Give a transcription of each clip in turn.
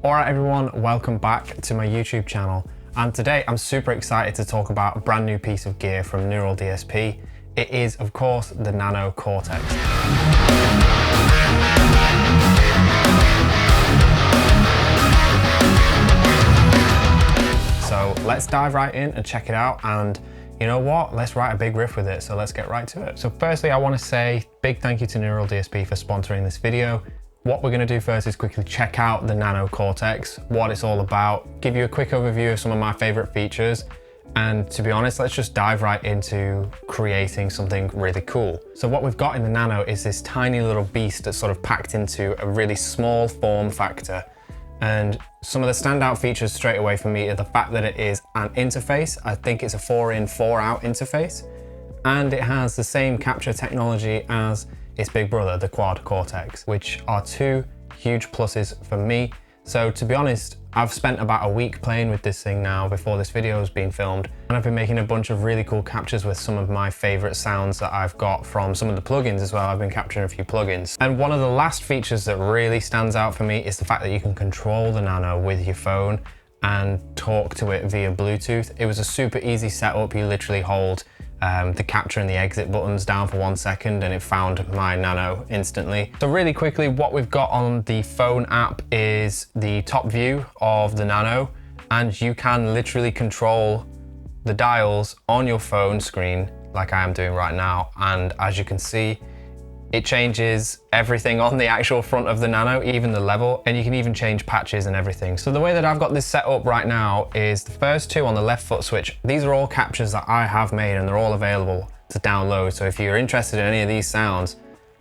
Alright everyone, welcome back to my YouTube channel. And today I'm super excited to talk about a brand new piece of gear from Neural DSP. It is, of course, the Nano Cortex. So let's dive right in and check it out, and you know what? Let's write a big riff with it, so let's get right to it. So firstly, I want to say big thank you to Neural DSP for sponsoring this video. What we're going to do first is quickly check out the Nano Cortex, what it's all about, give you a quick overview of some of my favorite features, and to be honest, let's just dive right into creating something really cool. So what we've got in the Nano is this tiny little beast that's sort of packed into a really small form factor. And some of the standout features straight away for me are the fact that it is an interface. I think it's a 4-in, 4-out interface. And it has the same capture technology as its big brother, the Quad Cortex, which are two huge pluses for me. So to be honest, I've spent about a week playing with this thing now before this video has been filmed, and I've been making a bunch of really cool captures with some of my favorite sounds that I've got from some of the plugins as well. I've been capturing a few plugins. And one of the last features that really stands out for me is the fact that you can control the Nano with your phone and talk to it via Bluetooth. It was a super easy setup. You literally hold the capture and the exit buttons down for 1 second and it found my Nano instantly. So really quickly, what we've got on the phone app is the top view of the Nano, and you can literally control the dials on your phone screen like I am doing right now. And as you can see, it changes everything on the actual front of the Nano, even the level, and you can even change patches and everything. So the way that I've got this set up right now is the first two on the left foot switch. These are all captures that I have made and they're all available to download. So if you're interested in any of these sounds,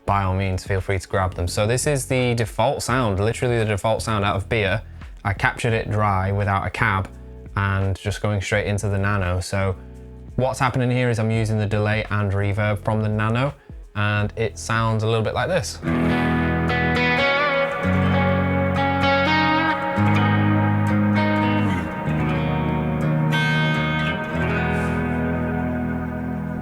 by all means, feel free to grab them. So this is the default sound, literally the default sound out of Beer. I captured it dry without a cab and just going straight into the Nano. So what's happening here is I'm using the delay and reverb from the Nano, and it sounds a little bit like this.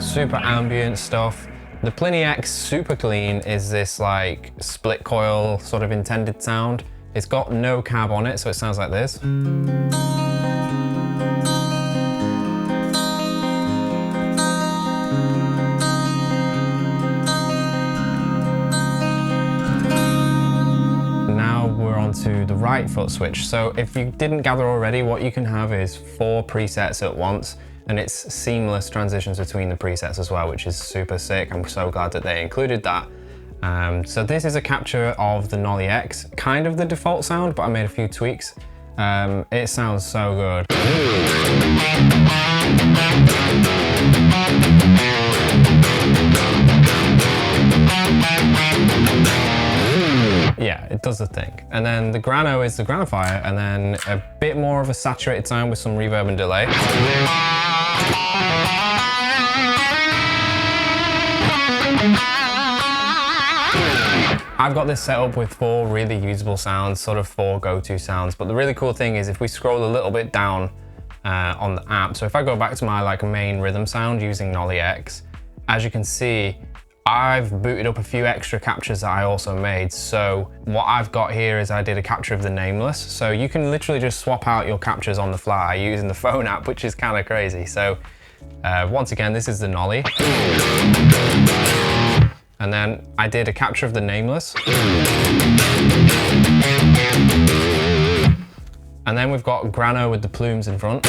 Super ambient stuff. The Plini X Super Clean is this like split coil sort of intended sound. It's got no cab on it, so it sounds like this. To the right foot switch. So if you didn't gather already, what you can have is 4 presets at once, and it's seamless transitions between the presets as well, which is super sick. I'm so glad that they included that. So this is a capture of the Nolly X, kind of the default sound, but I made a few tweaks. It sounds so good. Yeah, it does the thing. And then the Grano is the granifier, and then a bit more of a saturated sound with some reverb and delay. I've got this set up with 4 really usable sounds, sort of 4 go-to sounds. But the really cool thing is if we scroll a little bit down on the app, so if I go back to my like main rhythm sound using Nolly X, as you can see, I've booted up a few extra captures that I also made. So what I've got here is I did a capture of the Nameless. So you can literally just swap out your captures on the fly using the phone app, which is kind of crazy. So once again, this is the Nolly. And then I did a capture of the Nameless. And then we've got Grano with the plumes in front.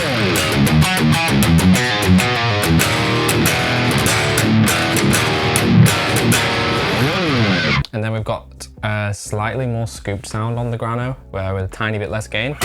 And then we've got a slightly more scooped sound on the Grano, where with a tiny bit less gain.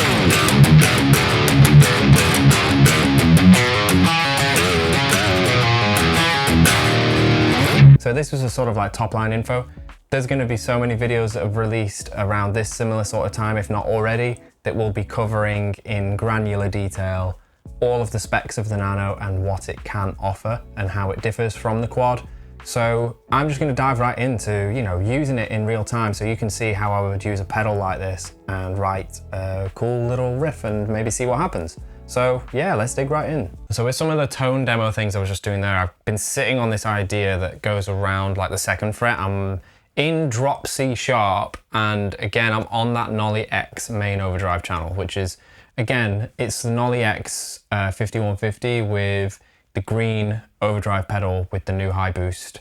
So this was a sort of like top line info. There's going to be so many videos that have released around this similar sort of time, if not already, that will be covering in granular detail all of the specs of the Nano and what it can offer and how it differs from the Quad. So I'm just going to dive right into, using it in real time, so you can see how I would use a pedal like this and write a cool little riff and maybe see what happens. So yeah, let's dig right in. So with some of the tone demo things I was just doing there, I've been sitting on this idea that goes around like the 2nd fret. I'm in drop C sharp, and again, I'm on that Nolly X main overdrive channel, which is, again, it's the Nolly X 5150 with the green overdrive pedal with the new high boost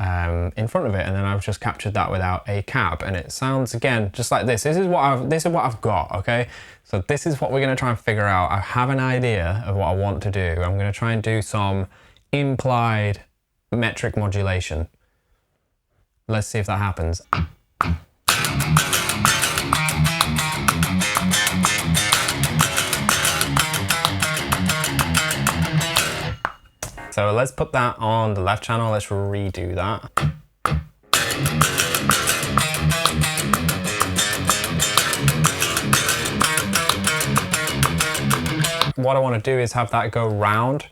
in front of it, and then I've just captured that without a cab, and it sounds, again, just like this. This is what I've got, okay? So this is what we're gonna try and figure out. I have an idea of what I want to do. I'm gonna try and do some implied metric modulation. Let's see if that happens. So let's put that on the left channel. Let's redo that. What I want to do is have that go round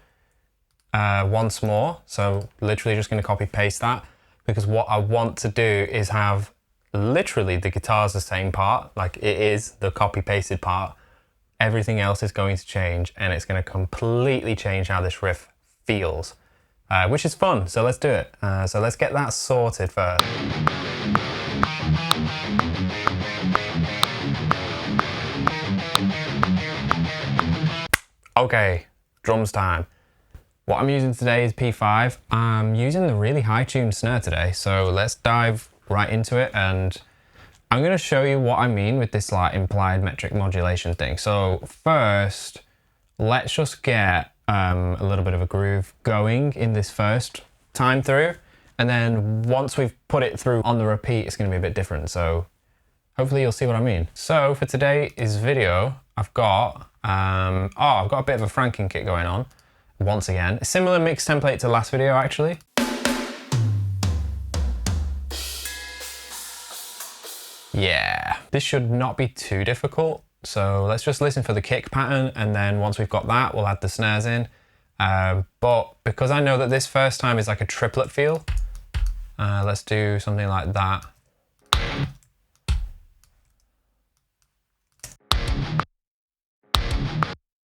once more. So literally just going to copy paste that, because what I want to do is have literally the guitars the same part, like it is the copy pasted part. Everything else is going to change, and it's going to completely change how this riff feels, which is fun. So let's do it. So let's get that sorted first. Okay, drums time. What I'm using today is P5. I'm using the really high tuned snare today, so let's dive right into it, and I'm gonna show you what I mean with this like implied metric modulation thing. So first, let's just get a little bit of a groove going in this first time through, and then once we've put it through on the repeat, it's gonna be a bit different. So hopefully you'll see what I mean. So for today's video, I've got a bit of a franking kit going on. Once again, a similar mix template to last video actually. Yeah, this should not be too difficult. So let's just listen for the kick pattern, and then once we've got that, we'll add the snares in. But because I know that this first time is like a triplet feel, let's do something like that.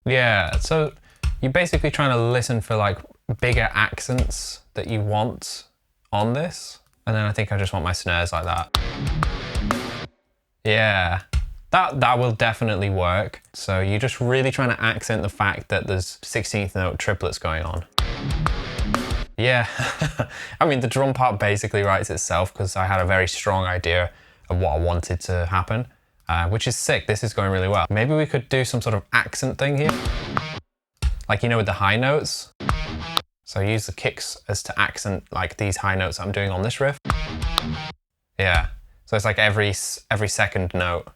Yeah, so you're basically trying to listen for like bigger accents that you want on this. And then I think I just want my snares like that. Yeah, that will definitely work. So you're just really trying to accent the fact that there's 16th note triplets going on. Yeah, I mean, the drum part basically writes itself because I had a very strong idea of what I wanted to happen, which is sick. This is going really well. Maybe we could do some sort of accent thing here. Like, you know, with the high notes. So I use the kicks as to accent like these high notes I'm doing on this riff. Yeah, so it's like every second note.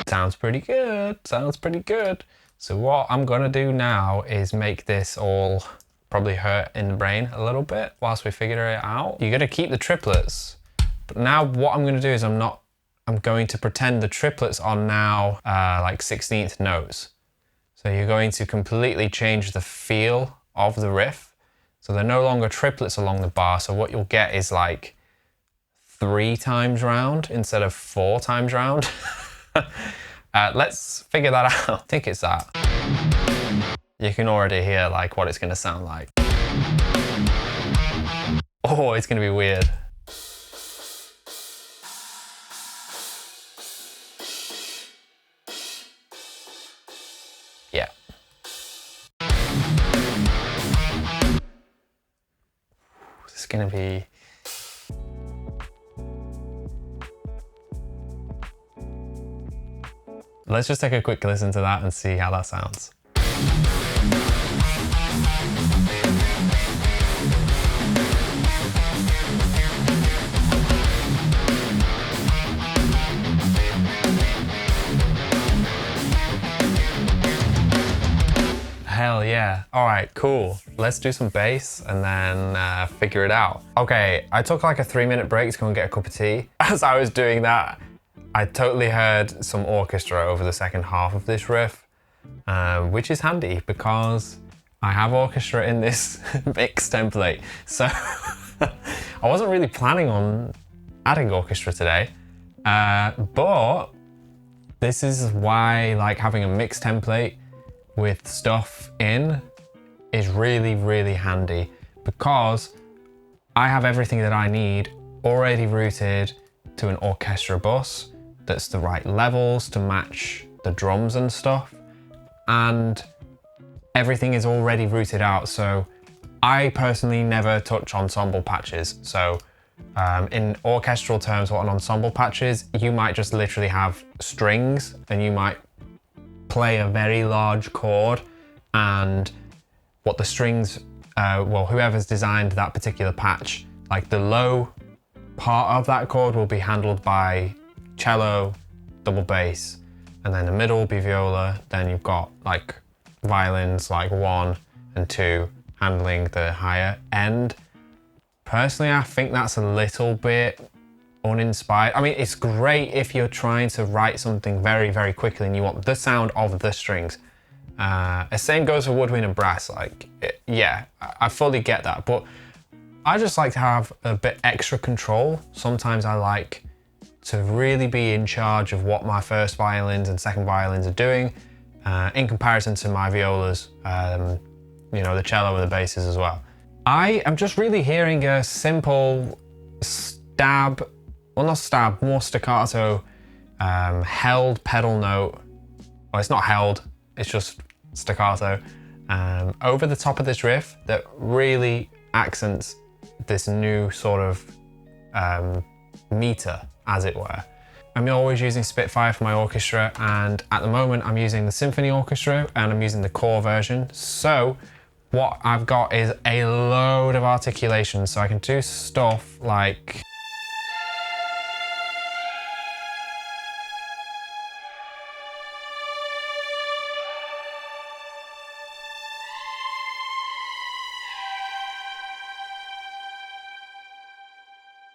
Sounds pretty good, sounds pretty good. So what I'm gonna do now is make this all probably hurt in the brain a little bit whilst we figure it out. You're gonna keep the triplets, but now what I'm gonna do is I'm going to pretend the triplets are now like 16th notes. So you're going to completely change the feel of the riff. So they're no longer triplets along the bar, so what you'll get is like 3 times round instead of 4 times round. Let's figure that out. I think it's that. You can already hear like what it's going to sound like. Oh, it's going to be weird. Yeah. It's going to be... Let's just take a quick listen to that and see how that sounds. Hell yeah. All right, cool. Let's do some bass and then figure it out. Okay, I took like a 3-minute break to go and get a cup of tea. As I was doing that, I totally heard some orchestra over the second half of this riff, which is handy because I have orchestra in this mix template. So I wasn't really planning on adding orchestra today, but this is why like having a mix template with stuff in is really, really handy, because I have everything that I need already routed to an orchestra bus that's the right levels to match the drums and stuff, and everything is already routed out. So I personally never touch ensemble patches. So in orchestral terms, what an ensemble patch is, you might just literally have strings and you might play a very large chord, and what the strings, well, whoever's designed that particular patch, like the low part of that chord will be handled by cello, double bass, and then the middle will be viola. Then you've got like violins like 1 and 2 handling the higher end. Personally, I think that's a little bit uninspired. I mean, it's great if you're trying to write something very, very quickly and you want the sound of the strings. The same goes for woodwind and brass. Like, yeah, I fully get that, but I just like to have a bit extra control. Sometimes I like to really be in charge of what my first violins and second violins are doing, in comparison to my violas, you know, the cello and the basses as well. I am just really hearing a simple stab, well, not stab, more staccato, held pedal note. Well, it's not held, it's just staccato, over the top of this riff that really accents this new sort of meter, as it were. I'm always using Spitfire for my orchestra, and at the moment I'm using the symphony orchestra and I'm using the core version. So what I've got is a load of articulation, so I can do stuff like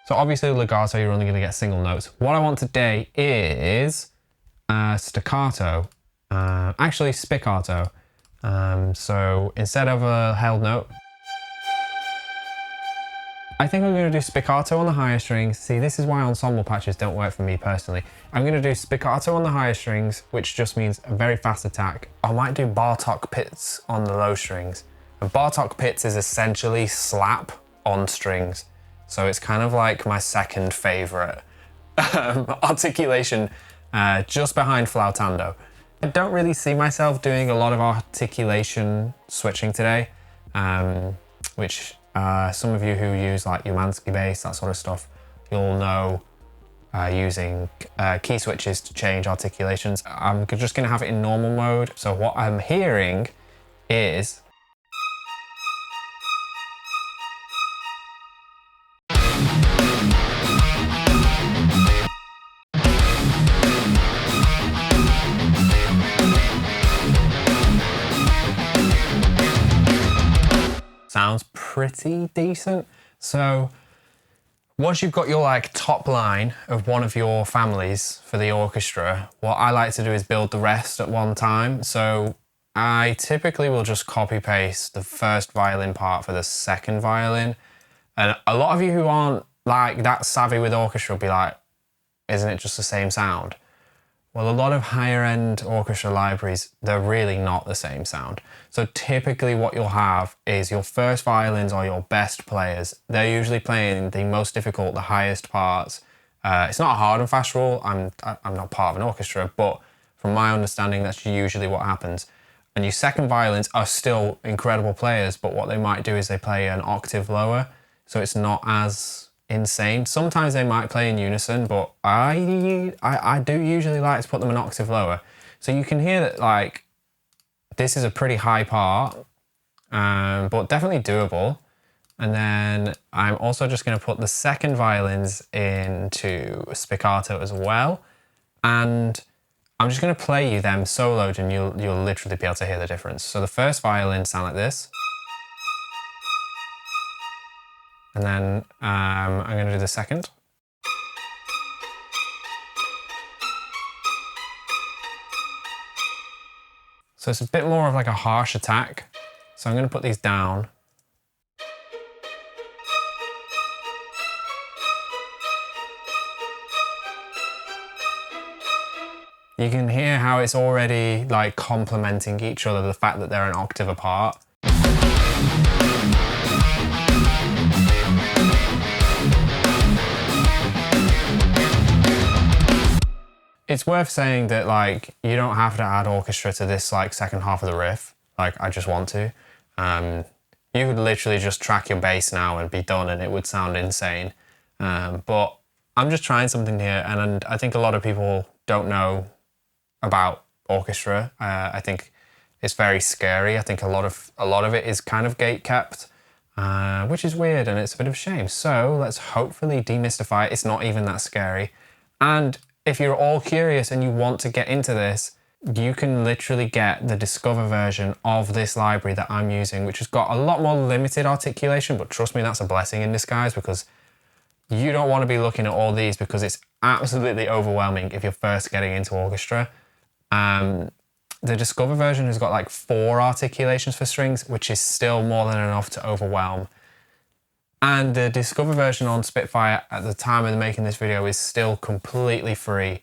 so obviously legato, you're only going to get single notes. What I want today is staccato, actually spiccato. So instead of a held note, I think I'm going to do spiccato on the higher strings. See, this is why ensemble patches don't work for me personally. I'm going to do spiccato on the higher strings, which just means a very fast attack. I might do Bartok pits on the low strings. And Bartok pits is essentially slap on strings. So it's kind of like my second favorite articulation, just behind flautando. I don't really see myself doing a lot of articulation switching today, which some of you who use like Kaminski bass, that sort of stuff, you'll know using key switches to change articulations. I'm just gonna have it in normal mode. So what I'm hearing is sounds pretty decent. So once you've got your like top line of one of your families for the orchestra, what I like to do is build the rest at one time. So I typically will just copy paste the first violin part for the second violin. And a lot of you who aren't like that savvy with orchestra will be like, isn't it just the same sound? Well, a lot of higher end orchestra libraries, they're really not the same sound. So typically what you'll have is your first violins are your best players. They're usually playing the most difficult, the highest parts. It's not a hard and fast rule. I'm not part of an orchestra, but from my understanding, that's usually what happens. And your second violins are still incredible players, but what they might do is they play an octave lower, so it's not as insane. Sometimes they might play in unison, but I do usually like to put them an octave lower. So you can hear that like this is a pretty high part, but definitely doable. And then I'm also just going to put the second violins into spiccato as well. And I'm just going to play you them soloed and you'll literally be able to hear the difference. So the first violins sound like this. And then I'm going to do the second. So it's a bit more of like a harsh attack. So I'm going to put these down. You can hear how it's already like complementing each other, the fact that they're an octave apart. It's worth saying that like you don't have to add orchestra to this like second half of the riff. Like I just want to. You could literally just track your bass now and be done and it would sound insane. But I'm just trying something here, and I think a lot of people don't know about orchestra. I think it's very scary. I think a lot of it is kind of gate kept, which is weird and it's a bit of a shame. So let's hopefully demystify it. It's not even that scary. And if you're all curious and you want to get into this, you can literally get the Discover version of this library that I'm using, which has got a lot more limited articulation, but trust me, that's a blessing in disguise, because you don't want to be looking at all these because it's absolutely overwhelming if you're first getting into orchestra. The Discover version has got like 4 articulations for strings, which is still more than enough to overwhelm. And the Discover version on Spitfire at the time of making this video is still completely free.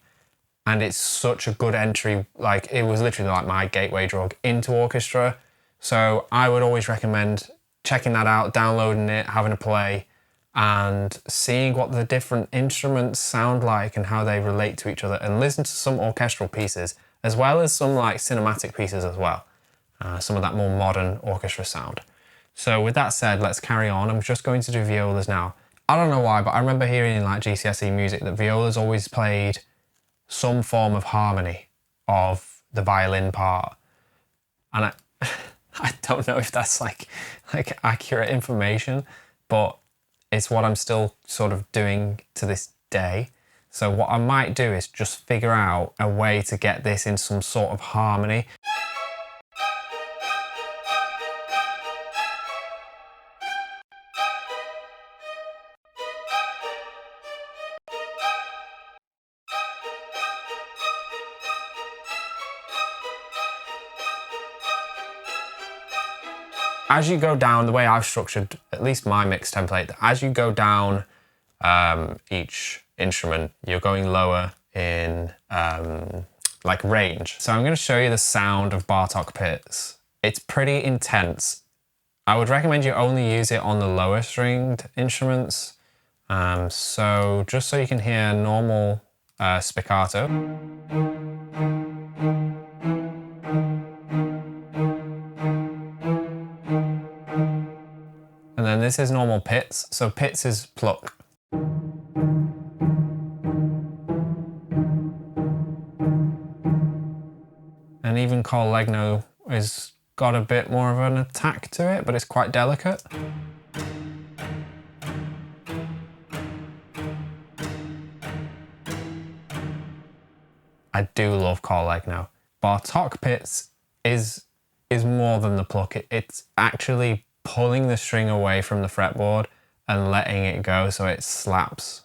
And it's such a good entry. Like, it was literally like my gateway drug into orchestra. So I would always recommend checking that out, downloading it, having a play, and seeing what the different instruments sound like and how they relate to each other, and listen to some orchestral pieces as well as some like cinematic pieces as well. Some of that more modern orchestra sound. So with that said, let's carry on. I'm just going to do violas now. I don't know why, but I remember hearing in like GCSE music that violas always played some form of harmony of the violin part. And I don't know if that's like accurate information, but it's what I'm still sort of doing to this day. So what I might do is just figure out a way to get this in some sort of harmony. As you go down, the way I've structured at least my mix template, as you go down each instrument, you're going lower in like range. So I'm going to show you the sound of Bartok pits. It's pretty intense. I would recommend you only use it on the lower stringed instruments. So just so you can hear normal spiccato. And then this is normal pits. So pits is pluck. And even Col Legno has got a bit more of an attack to it, but it's quite delicate. I do love Col Legno. Bartok pits is more than the pluck. It's actually pulling the string away from the fretboard and letting it go so it slaps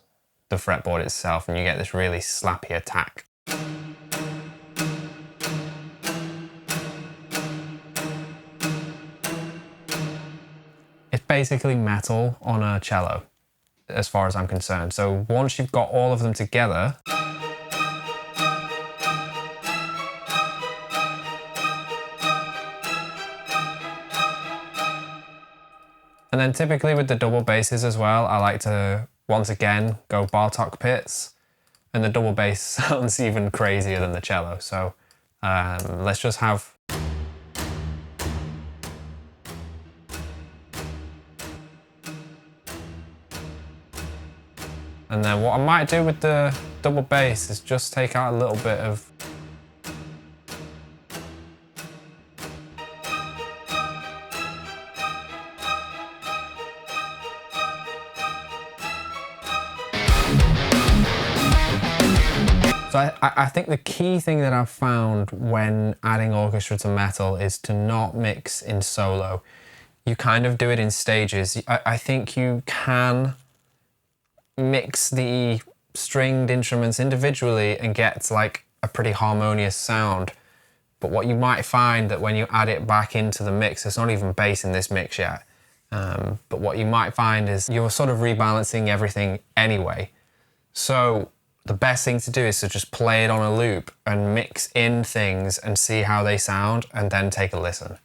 the fretboard itself, and you get this really slappy attack. It's basically metal on a cello, as far as I'm concerned. So once you've got all of them together, and then typically with the double basses as well, I like to, once again, go Bartok pits, and the double bass sounds even crazier than the cello. So let's just have... And then what I might do with the double bass is just take out a little bit of... So I think the key thing that I've found when adding orchestra to metal is to not mix in solo. You kind of do it in stages. I think you can mix the stringed instruments individually and get like a pretty harmonious sound. But what you might find that when you add it back into the mix, there's not even bass in this mix yet. But what you might find is you're sort of rebalancing everything anyway. So the best thing to do is to just play it on a loop and mix in things and see how they sound, and then take a listen.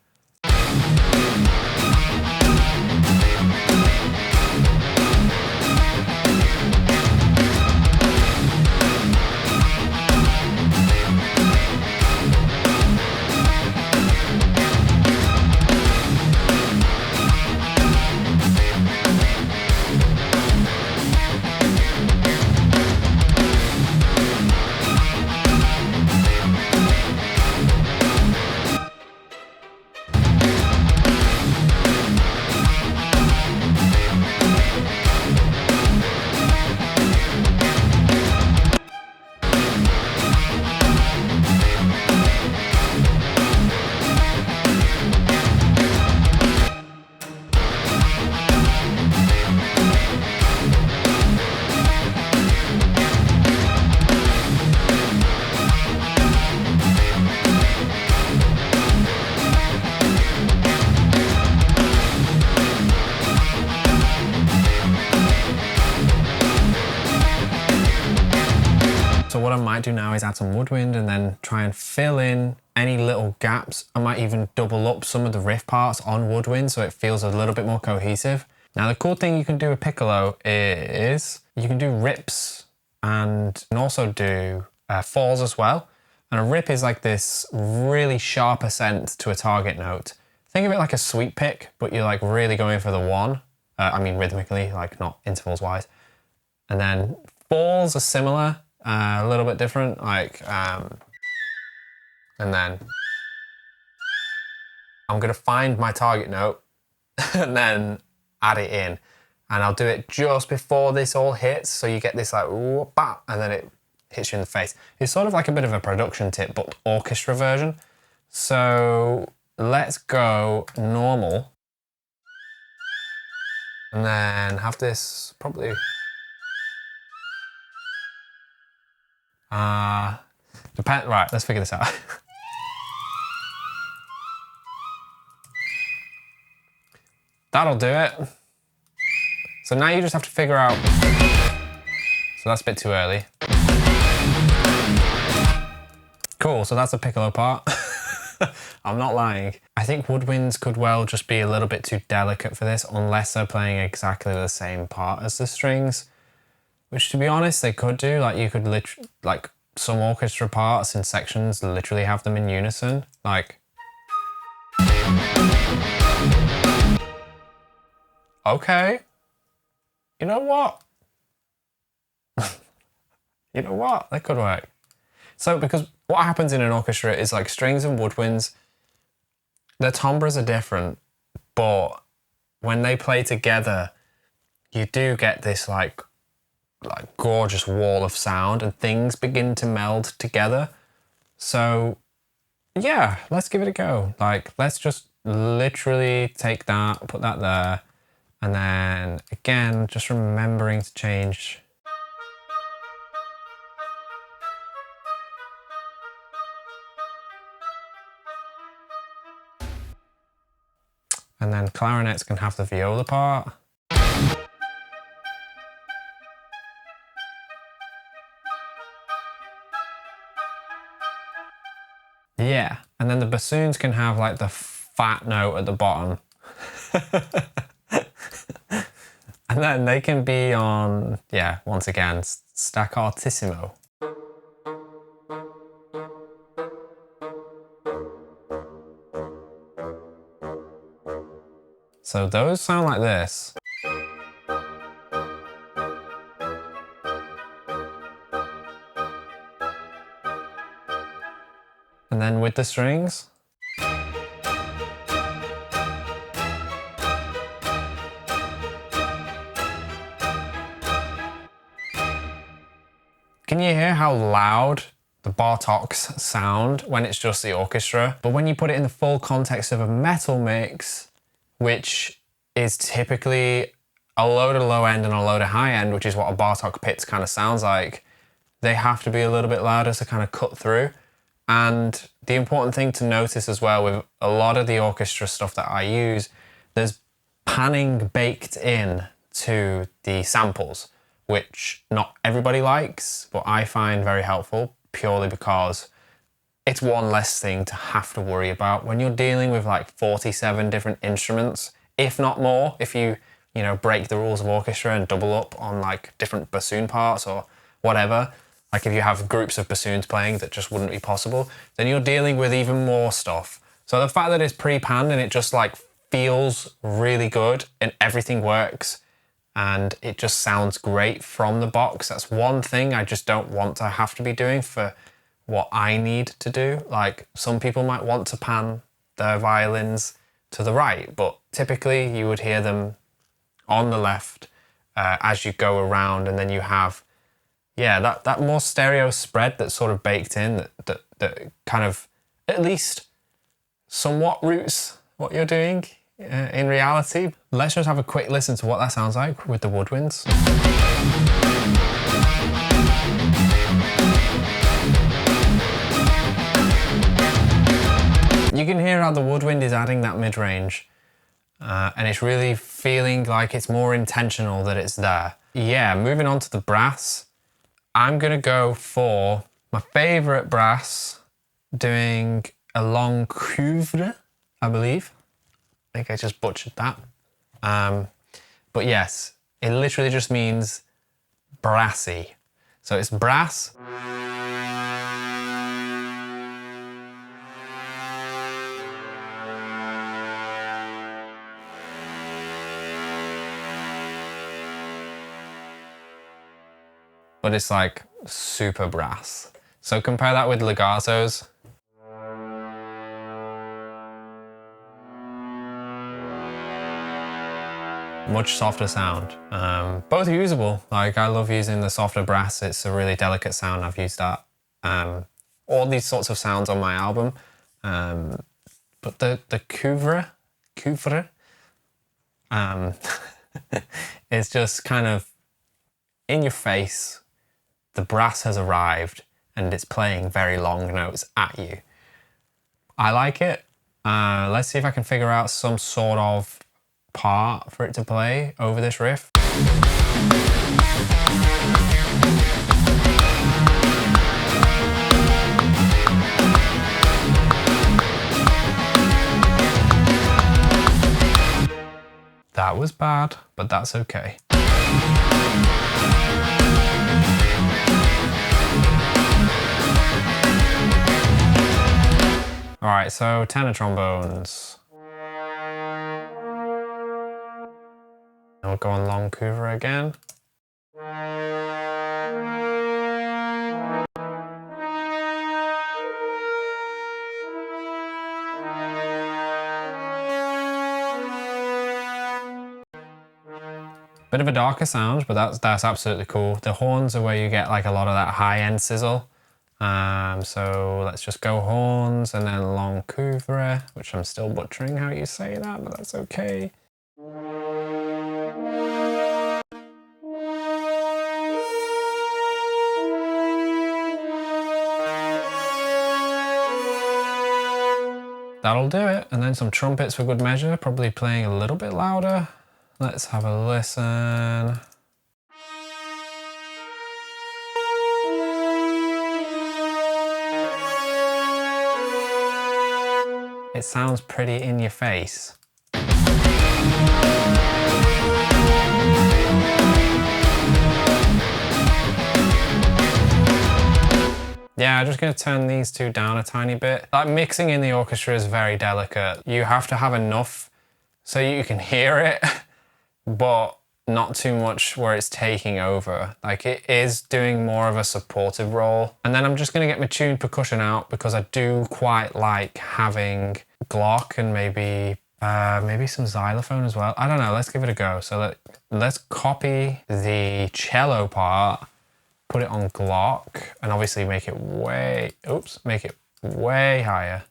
So what I might do now is add some woodwind and then try and fill in any little gaps. I might even double up some of the riff parts on woodwind so it feels a little bit more cohesive. Now the cool thing you can do with piccolo is you can do rips and also do falls as well. And a rip is like this really sharp ascent to a target note. Think of it like a sweep pick, but you're like really going for the one. I mean rhythmically, like not intervals wise. And then falls are similar. A little bit different, like, and then I'm gonna find my target note and then add it in, and I'll do it just before this all hits, so you get this like whoop, bah, and then it hits you in the face. It's sort of like a bit of a production tip, but orchestra version. So let's go normal, and then have this probably. Right, let's figure this out. That'll do it. So now you just have to figure out. So that's a bit too early. Cool, so that's the piccolo part. I'm not lying. I think woodwinds could well just be a little bit too delicate for this unless they're playing exactly the same part as the strings. Which, to be honest, they could do. Like, you could literally, like, some orchestra parts and sections literally have them in unison. Like, okay, you know what? You know what? That could work. So, because what happens in an orchestra is like strings and woodwinds, their timbres are different, but when they play together, you do get this like gorgeous wall of sound and things begin to meld together. So yeah, let's give it a go. Like, let's just literally take that, put that there, and then again, just remembering to change. And then clarinets can have the viola part. Yeah, and then the bassoons can have like the fat note at the bottom. And then they can be on, yeah, once again, staccatissimo. So those sound like this. And then with the strings. Can you hear how loud the Bartoks sound when it's just the orchestra? But when you put it in the full context of a metal mix, which is typically a load of low end and a load of high end, which is what a Bartok pits kind of sounds like, they have to be a little bit louder to kind of cut through. And The important thing to notice as well with a lot of the orchestra stuff that I use, there's panning baked in to the samples, which not everybody likes, but I find very helpful purely because it's one less thing to have to worry about when you're dealing with like 47 different instruments, if not more. If you break the rules of orchestra and double up on like different bassoon parts or whatever, like if you have groups of bassoons playing that just wouldn't be possible, then you're dealing with even more stuff. So the fact that it's pre-panned and it just like feels really good and everything works and it just sounds great from the box, that's one thing I just don't want to have to be doing for what I need to do. Like some people might want to pan their violins to the right, but typically you would hear them on the left as you go around, and then you have that more stereo spread that's sort of baked in that kind of at least somewhat roots what you're doing in reality. Let's just have a quick listen to what that sounds like with the woodwinds. You can hear how the woodwind is adding that mid-range, and it's really feeling like it's more intentional that it's there. Yeah, moving on to the brass, I'm gonna go for my favorite brass, doing a long cuivre, I believe. I think I just butchered that. But yes, it literally just means brassy. So it's brass. But it's like super brass. So compare that with legatos. Much softer sound. Both are usable. Like I love using the softer brass. It's a really delicate sound. I've used that. All these sorts of sounds on my album. But the cuivre, it's just kind of in your face. The brass has arrived and it's playing very long notes at you. I like it. Let's see if I can figure out some sort of part for it to play over this riff. That was bad, but that's okay. All right, so tenor trombones. We'll go on long couvre again. Bit of a darker sound, but that's absolutely cool. The horns are where you get like a lot of that high-end sizzle. So let's just go horns and then long couvre, which I'm still butchering how you say that, but that's okay. That'll do it. And then some trumpets for good measure, probably playing a little bit louder. Let's have a listen. It sounds pretty in your face. Yeah, I'm just going to turn these two down a tiny bit. Like mixing in the orchestra is very delicate. You have to have enough so you can hear it, but not too much where it's taking over. Like it is doing more of a supportive role. And then I'm just going to get my tuned percussion out because I do quite like having Glock and maybe some xylophone as well. I don't know, let's give it a go. So let's copy the cello part, put it on Glock, and obviously make it way higher.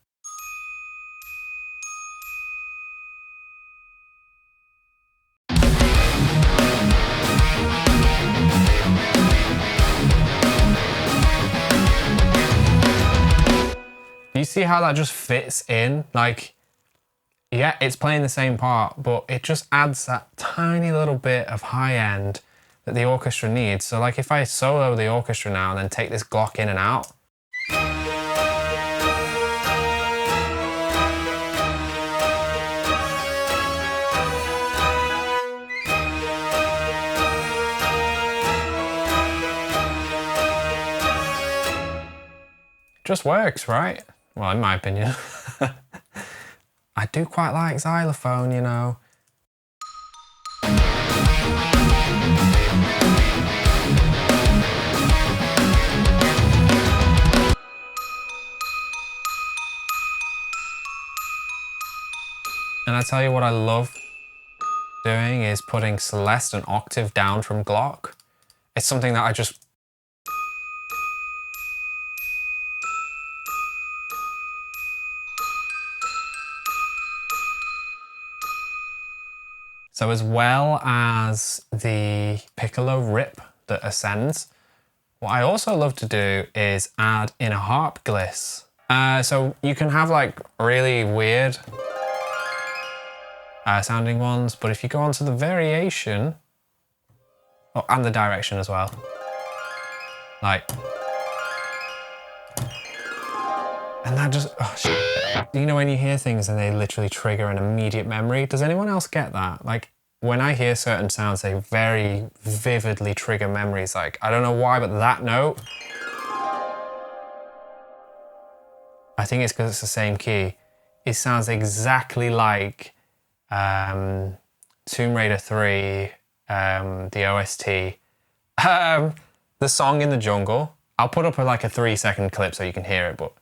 You see how that just fits in? Like, yeah, it's playing the same part, but it just adds that tiny little bit of high end that the orchestra needs. So like if I solo the orchestra now and then take this Glock in and out, just works, right? Well, in my opinion. I do quite like xylophone, you know. And I tell you what I love doing is putting Celeste an octave down from Glock. It's something that I just... So as well as the piccolo rip that ascends, what I also love to do is add in a harp gliss. So you can have like really weird sounding ones, but if you go onto the variation, oh, and the direction as well, like, and that just, oh, shit. You know when you hear things and they literally trigger an immediate memory? Does anyone else get that? Like, when I hear certain sounds, they very vividly trigger memories. Like, I don't know why, but that note, I think it's because it's the same key. It sounds exactly like Tomb Raider 3, the OST. The song In the Jungle. I'll put up like a 3-second clip so you can hear it, but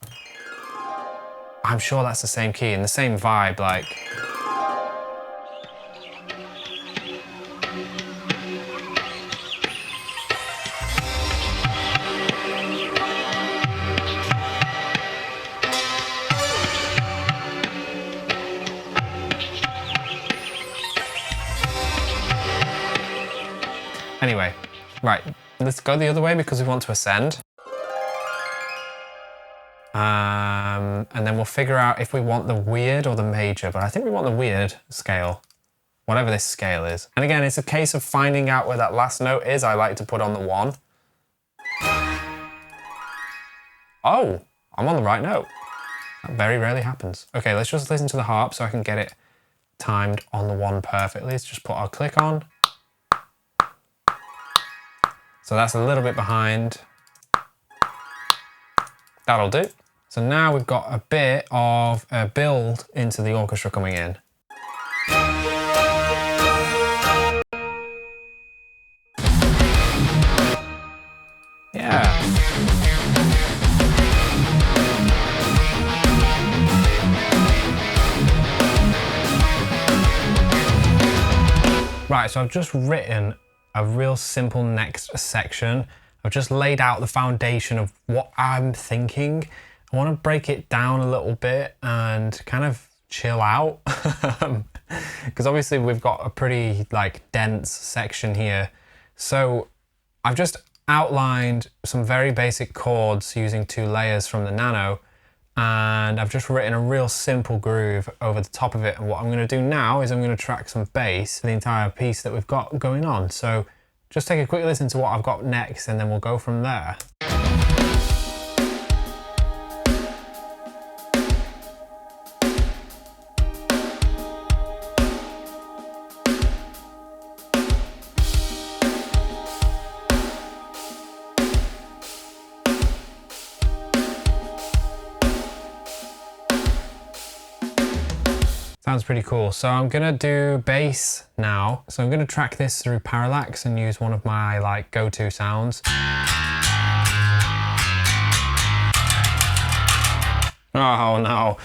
I'm sure that's the same key and the same vibe, like. Anyway, right, let's go the other way because we want to ascend. And then we'll figure out if we want the weird or the major, but I think we want the weird scale, whatever this scale is. And again, it's a case of finding out where that last note is. I like to put on the 1. Oh, I'm on the right note. That very rarely happens. Okay, let's just listen to the harp so I can get it timed on the 1 perfectly. Let's just put our click on. So that's a little bit behind. That'll do. So now we've got a bit of a build into the orchestra coming in. Yeah. Right, so I've just written a real simple next section. I've just laid out the foundation of what I'm thinking. I want to break it down a little bit and kind of chill out because obviously we've got a pretty like dense section here. So I've just outlined some very basic chords using 2 layers from the Nano, and I've just written a real simple groove over the top of it. And what I'm going to do now is I'm going to track some bass for the entire piece that we've got going on. So just take a quick listen to what I've got next and then we'll go from there. Sounds pretty cool. So I'm gonna do bass now. So I'm gonna track this through parallax and use one of my like go-to sounds. Oh no.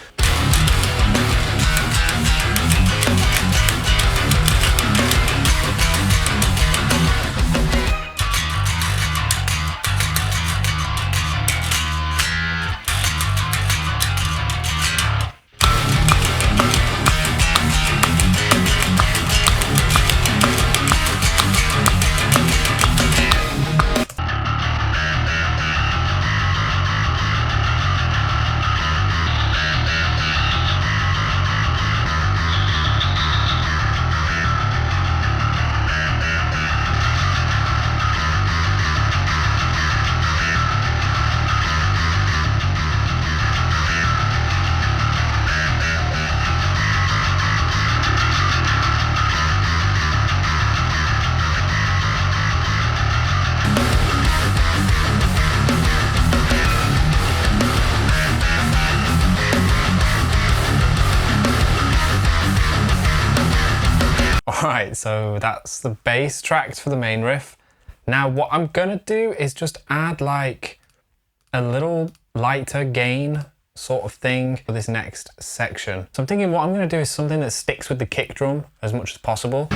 So that's the bass tracks for the main riff. Now what I'm gonna do is just add like a little lighter gain sort of thing for this next section. So I'm thinking what I'm gonna do is something that sticks with the kick drum as much as possible.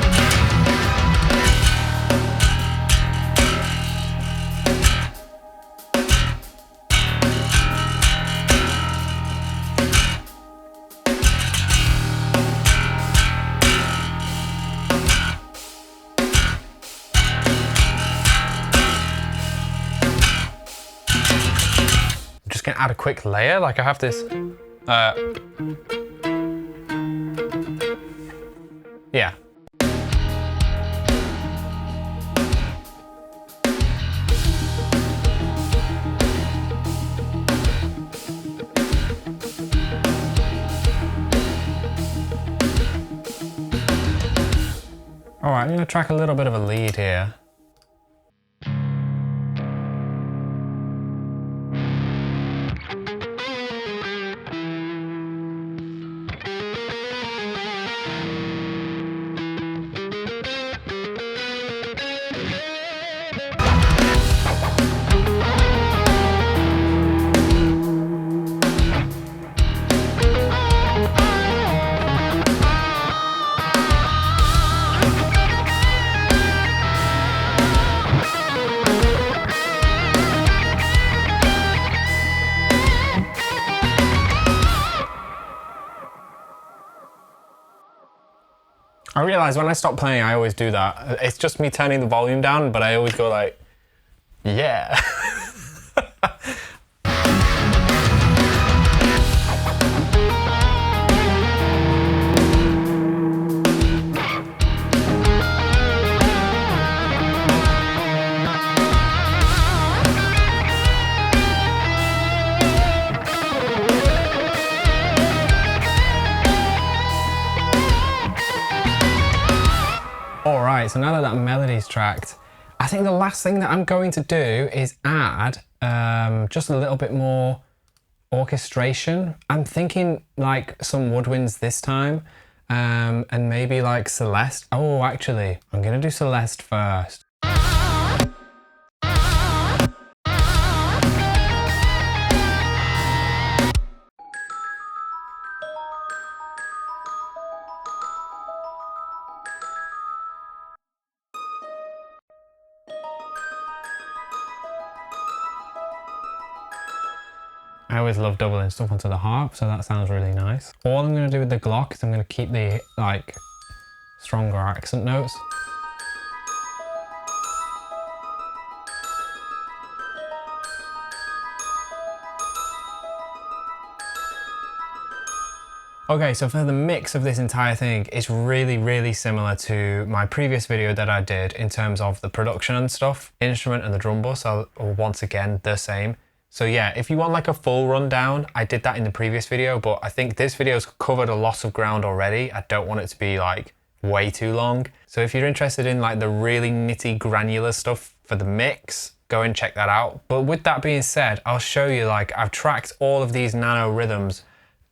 Add a quick layer, like I have this yeah. All right, I'm gonna track a little bit of a lead here. I realize when I stop playing, I always do that. It's just me turning the volume down, but I always go like, yeah. Alright, so now that that melody's tracked, I think the last thing that I'm going to do is add just a little bit more orchestration. I'm thinking like some woodwinds this time, and maybe like Celeste. Oh, actually, I'm gonna do Celeste first. I always love doubling stuff onto the harp, so that sounds really nice. All I'm going to do with the Glock is I'm going to keep the like stronger accent notes. Okay, so for the mix of this entire thing, it's really similar to my previous video that I did in terms of the production and stuff. Instrument and the drum bus are once again the same. So yeah, if you want like a full rundown, I did that in the previous video, but I think this video's covered a lot of ground already. I don't want it to be like way too long. So if you're interested in like the really nitty granular stuff for the mix, go and check that out. But with that being said, I'll show you like I've tracked all of these nano rhythms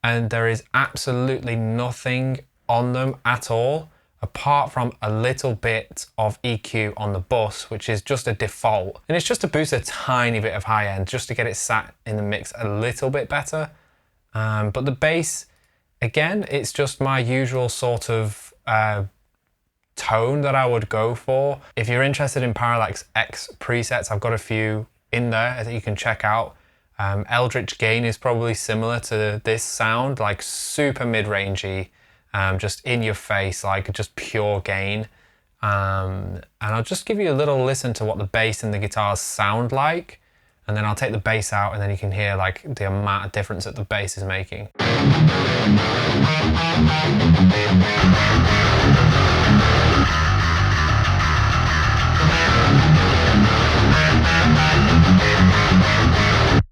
and there is absolutely nothing on them at all, apart from a little bit of EQ on the bus, which is just a default. And it's just to boost a tiny bit of high end, just to get it sat in the mix a little bit better. But the bass, again, it's just my usual sort of tone that I would go for. If you're interested in Parallax X presets, I've got a few in there that you can check out. Eldritch Gain is probably similar to this sound, like super mid-rangey. Just in your face, like just pure gain. And I'll just give you a little listen to what the bass and the guitars sound like, and then I'll take the bass out and then you can hear like the amount of difference that the bass is making.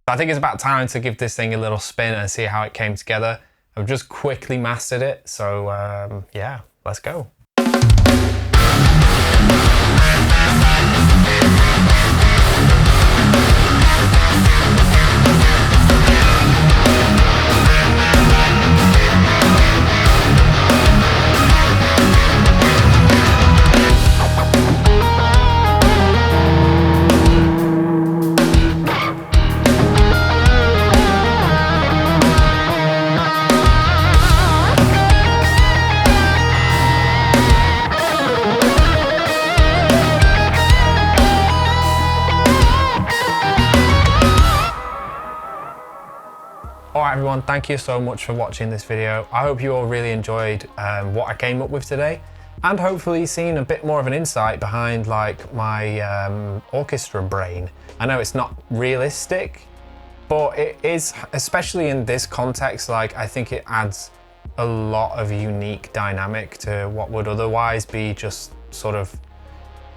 I think it's about time to give this thing a little spin and see how it came together. I've just quickly mastered it, so yeah, let's go. All right, everyone, thank you so much for watching this video. I hope you all really enjoyed what I came up with today, and hopefully seen a bit more of an insight behind like my orchestra brain. I know it's not realistic, but it is, especially in this context, like I think it adds a lot of unique dynamic to what would otherwise be just sort of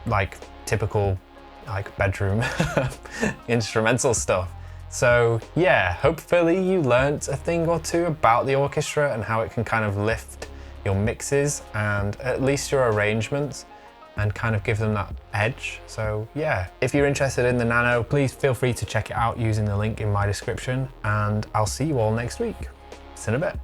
like typical like bedroom instrumental stuff. So yeah, hopefully you learnt a thing or two about the orchestra and how it can kind of lift your mixes and at least your arrangements and kind of give them that edge. So yeah, if you're interested in the Nano, please feel free to check it out using the link in my description, and I'll see you all next week. See you in a bit.